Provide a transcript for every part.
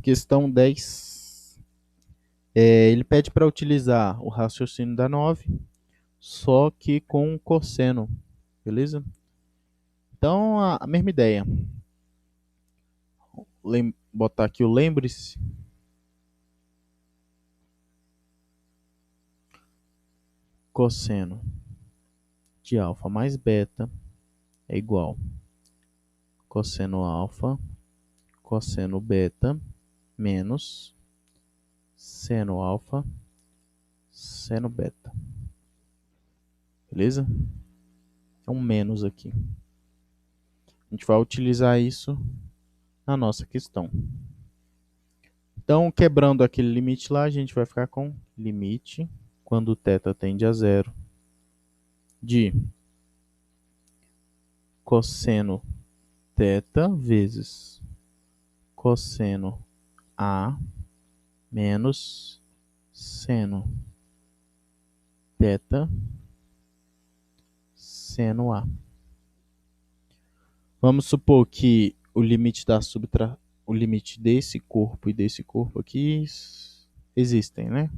Questão 10. Ele pede para utilizar o raciocínio da 9, só que com cosseno, beleza? Então, a mesma ideia. Botar aqui o lembre-se. Cosseno de alfa mais beta é igual cosseno alfa, cosseno beta, menos seno alfa, seno beta. Beleza? É um menos aqui. A gente vai utilizar isso na nossa questão. Então, quebrando aquele limite lá, a gente vai ficar com limite, quando θ tende a zero, de cosseno θ vezes cosseno A menos seno θ seno A. Vamos supor que o limite o limite desse corpo e desse corpo aqui existem, né?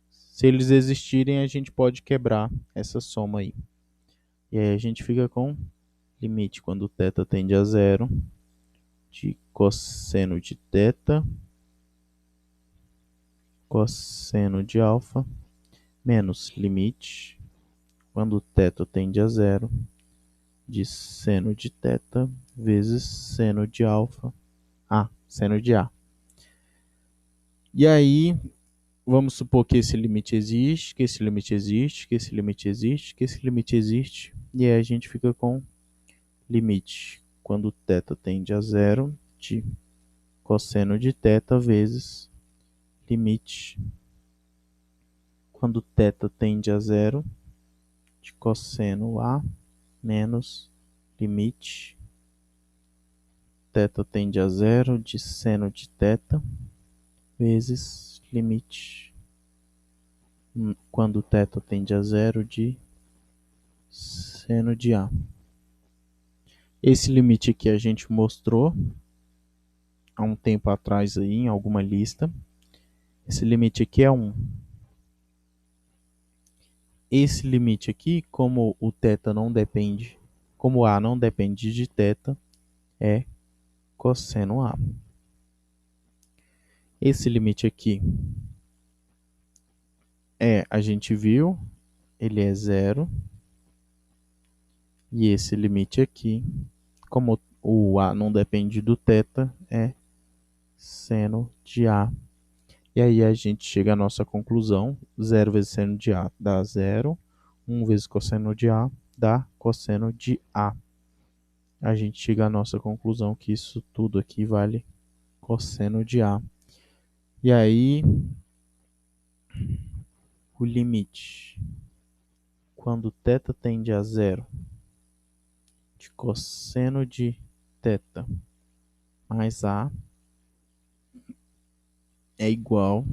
Se eles existirem, a gente pode quebrar essa soma aí. E aí a gente fica com limite quando θ tende a zero de cosseno de θ, cosseno de alfa, menos limite quando θ tende a zero de seno de θ vezes seno de alfa, seno de A. E aí, vamos supor que esse limite existe, que esse limite existe, que esse limite existe, que esse limite existe. E aí a gente fica com limite quando θ tende a zero de cosseno de θ vezes limite quando θ tende a zero de cosseno A menos limite θ tende a zero de seno de θ vezes limite quando θ tende a zero de seno de A. Esse limite aqui a gente mostrou há um tempo atrás aí em alguma lista. Esse limite aqui é 1. Esse limite aqui, como o θ não depende, como A não depende de θ, é cosseno A. Esse limite aqui a gente viu, ele é zero. E esse limite aqui, como o A não depende do θ, é seno de A. E aí a gente chega à nossa conclusão. 0 vezes seno de A dá 0. 1 vezes cosseno de A dá cosseno de A. A gente chega à nossa conclusão que isso tudo aqui vale cosseno de A. E aí, o limite, quando θ tende a zero, de cosseno de θ mais A é igual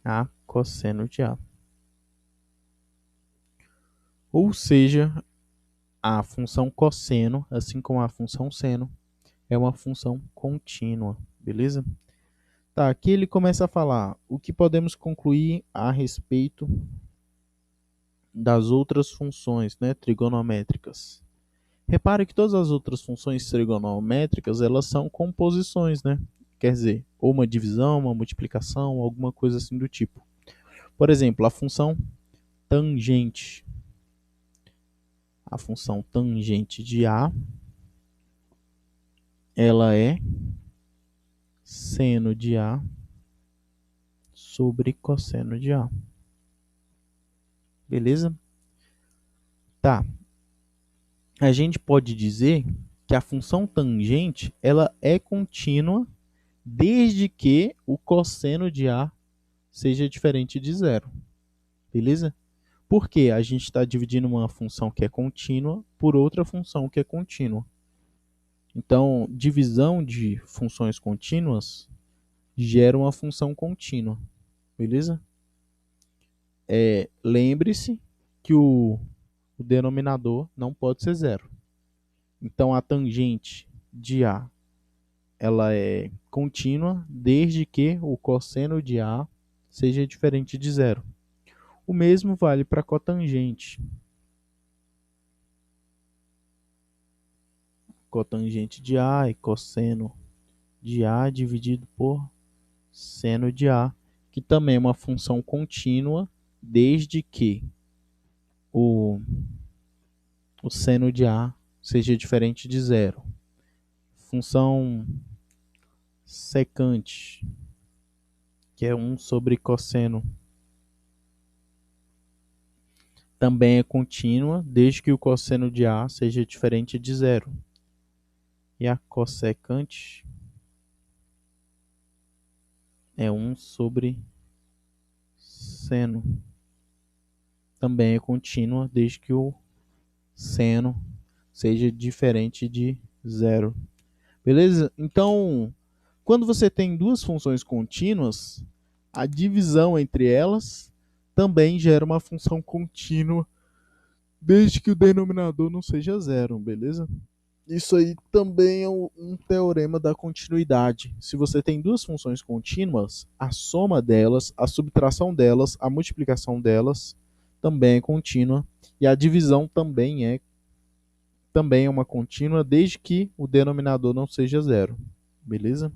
a cosseno de A. Ou seja, a função cosseno, assim como a função seno, é uma função contínua, beleza? Tá, aqui ele começa a falar o que podemos concluir a respeito das outras funções, né, trigonométricas. Repare que todas as outras funções trigonométricas, elas são composições, né? Quer dizer, ou uma divisão, uma multiplicação, alguma coisa assim do tipo. Por exemplo, a função tangente. A função tangente de A, ela é seno de A sobre cosseno de A. Beleza? Tá. A gente pode dizer que a função tangente, ela é contínua desde que o cosseno de A seja diferente de zero. Beleza? Porque a gente está dividindo uma função que é contínua por outra função que é contínua. Então, divisão de funções contínuas gera uma função contínua. Beleza? Lembre-se que o denominador não pode ser zero. Então, a tangente de A ela é contínua desde que o cosseno de A seja diferente de zero. O mesmo vale para a cotangente. Cotangente de A é cosseno de A dividido por seno de A, que também é uma função contínua desde que o, o seno de A seja diferente de zero. Função secante, que é 1 sobre cosseno, também é contínua desde que o cosseno de A seja diferente de zero. E a cossecante é 1 sobre seno. Também é contínua desde que o seno seja diferente de zero. Beleza? Então, quando você tem duas funções contínuas, a divisão entre elas também gera uma função contínua, desde que o denominador não seja zero, beleza? Isso aí também é um teorema da continuidade. Se você tem duas funções contínuas, a soma delas, a subtração delas, a multiplicação delas também é contínua e a divisão também é uma contínua desde que o denominador não seja zero. Beleza?